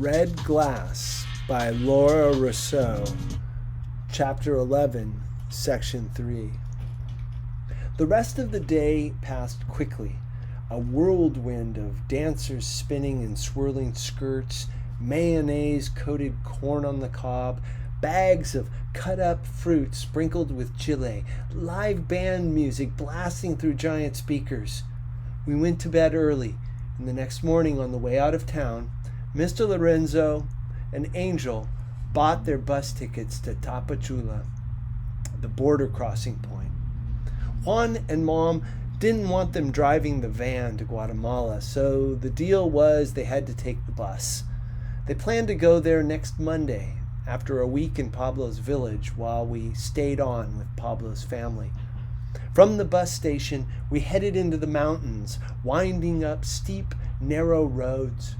Red Glass by Laura Rousseau, Chapter 11, Section 3. The rest of the day passed quickly. A whirlwind of dancers spinning in swirling skirts, mayonnaise-coated corn on the cob, bags of cut-up fruit sprinkled with chile, live band music blasting through giant speakers. We went to bed early, and the next morning on the way out of town, Mr. Lorenzo and Angel bought their bus tickets to Tapachula, the border crossing point. Juan and Mom didn't want them driving the van to Guatemala, so the deal was they had to take the bus. They planned to go there next Monday, after a week in Pablo's village, while we stayed on with Pablo's family. From the bus station, we headed into the mountains, winding up steep, narrow roads.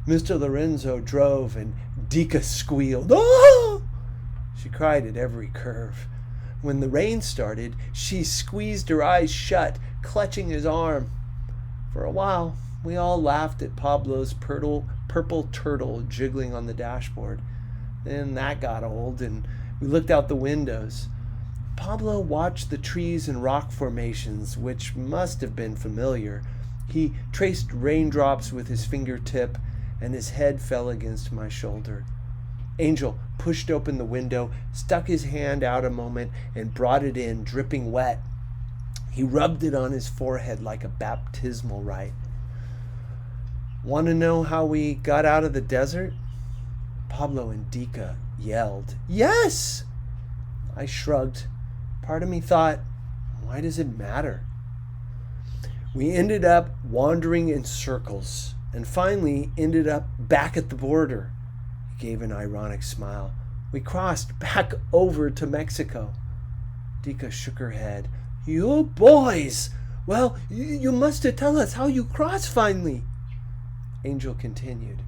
Mr. Lorenzo drove, and Dika squealed. "Oh!" She cried at every curve. When the rain started, she squeezed her eyes shut, clutching his arm. For a while, we all laughed at Pablo's purple turtle jiggling on the dashboard. Then that got old, and we looked out the windows. Pablo watched the trees and rock formations, which must have been familiar. He traced raindrops with his fingertip, and his head fell against my shoulder. Angel pushed open the window, stuck his hand out a moment, and brought it in, dripping wet. He rubbed it on his forehead like a baptismal rite. "Want to know how we got out of the desert?" Pablo and Dika yelled. "Yes!" I shrugged. Part of me thought, why does it matter? We ended up wandering in circles, and finally ended up back at the border. He gave an ironic smile. We crossed back over to Mexico. Dika shook her head. "You boys! Well, you must tell us how you crossed finally." Angel continued.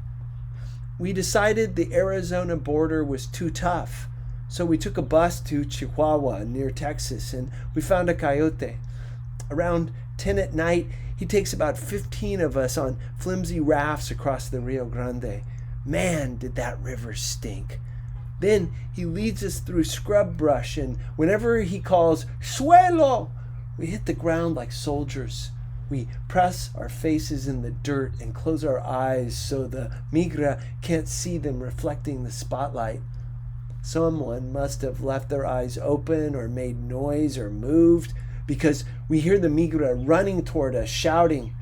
"We decided the Arizona border was too tough, so we took a bus to Chihuahua near Texas, and we found a coyote. Around 10 at night, he takes about 15 of us on flimsy rafts across the Rio Grande. Man, did that river stink. Then he leads us through scrub brush, and whenever he calls, 'Suelo!' we hit the ground like soldiers. We press our faces in the dirt and close our eyes so the migra can't see them reflecting the spotlight. Someone must have left their eyes open or made noise or moved, because we hear the migra running toward us, shouting.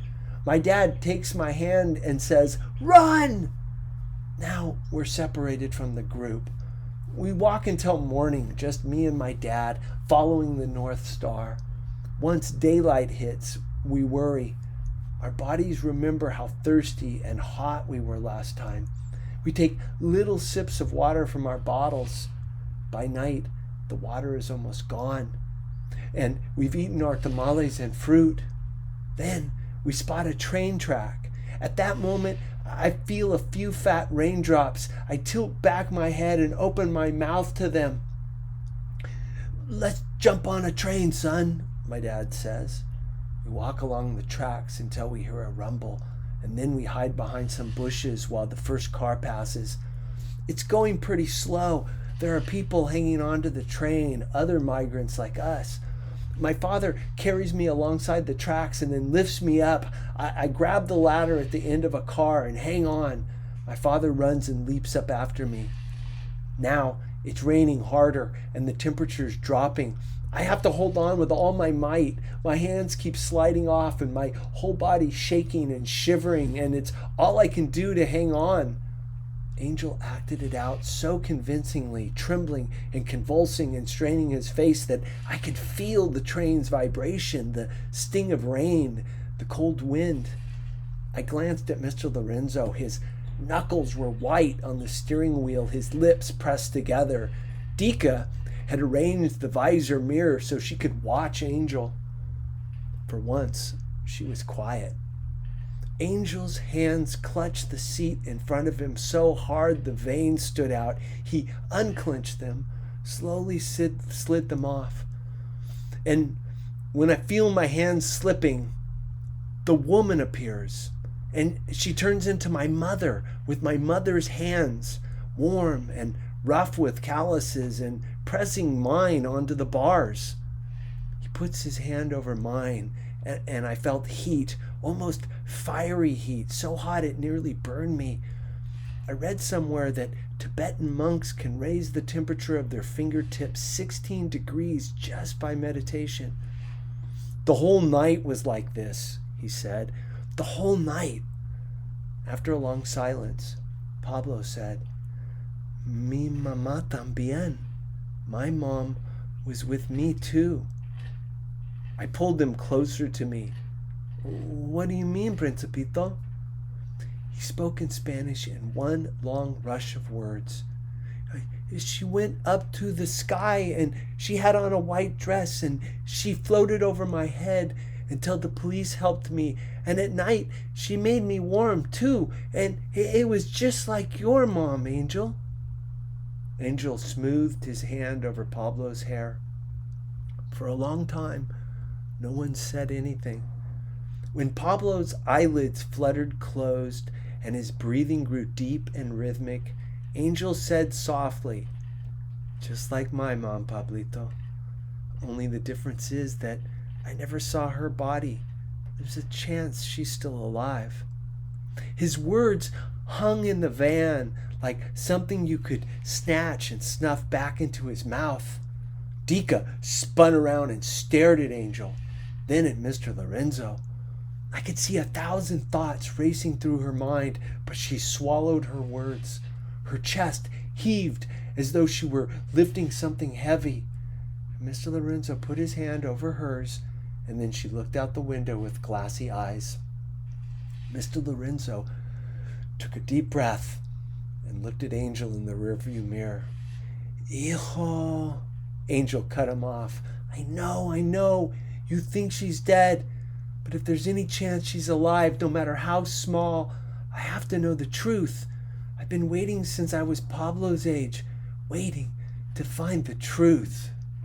My dad takes my hand and says, 'Run!' Now we're separated from the group. We walk until morning, just me and my dad, following the North Star. Once daylight hits, we worry. Our bodies remember how thirsty and hot we were last time. We take little sips of water from our bottles. By night, the water is almost gone, and we've eaten our tamales and fruit. Then we spot a train track. At that moment, I feel a few fat raindrops. I tilt back my head and open my mouth to them. "Let's jump on a train, son," my dad says. We walk along the tracks until we hear a rumble, and then we hide behind some bushes while the first car passes. It's going pretty slow. There are people hanging onto the train, other migrants like us. My father carries me alongside the tracks and then lifts me up. I grab the ladder at the end of a car and hang on. My father runs and leaps up after me. Now it's raining harder and the temperature's dropping. I have to hold on with all my might. My hands keep sliding off and my whole body shaking and shivering, and it's all I can do to hang on. Angel acted it out so convincingly, trembling and convulsing and straining his face that I could feel the train's vibration, the sting of rain, the cold wind. I glanced at Mr. Lorenzo. His knuckles were white on the steering wheel, his lips pressed together. Dika had arranged the visor mirror so she could watch Angel. For once, she was quiet. Angel's hands clutched the seat in front of him so hard the veins stood out. He unclenched them, slowly slid them off. And when I feel my hands slipping, the woman appears. And she turns into my mother with my mother's hands, warm and rough with calluses, and pressing mine onto the bars. He puts his hand over mine, and I felt heat, almost fiery heat, so hot it nearly burned me. I read somewhere that Tibetan monks can raise the temperature of their fingertips 16 degrees just by meditation. The whole night was like this, he said. The whole night. After a long silence, Pablo said, Mi mamá también. My mom was with me too. I pulled him closer to me. What do you mean, Principito? He spoke in Spanish in one long rush of words. She went up to the sky, and she had on a white dress, and she floated over my head until the police helped me. And at night, she made me warm too, and it was just like your mom, Angel. Angel smoothed his hand over Pablo's hair. For a long time, no one said anything. When Pablo's eyelids fluttered closed and his breathing grew deep and rhythmic, Angel said softly, just like my mom, Pablito. Only the difference is that I never saw her body. There's a chance she's still alive. His words hung in the van like something you could snatch and snuff back into his mouth. Dika spun around and stared at Angel, then at Mr. Lorenzo. I could see 1,000 thoughts racing through her mind, but she swallowed her words. Her chest heaved as though she were lifting something heavy. Mr. Lorenzo put his hand over hers, and then she looked out the window with glassy eyes. Mr. Lorenzo took a deep breath and looked at Angel in the rearview mirror. Hijo, Angel cut him off. I know, you think she's dead, but if there's any chance she's alive, no matter how small, I have to know the truth. I've been waiting since I was Pablo's age, waiting to find the truth.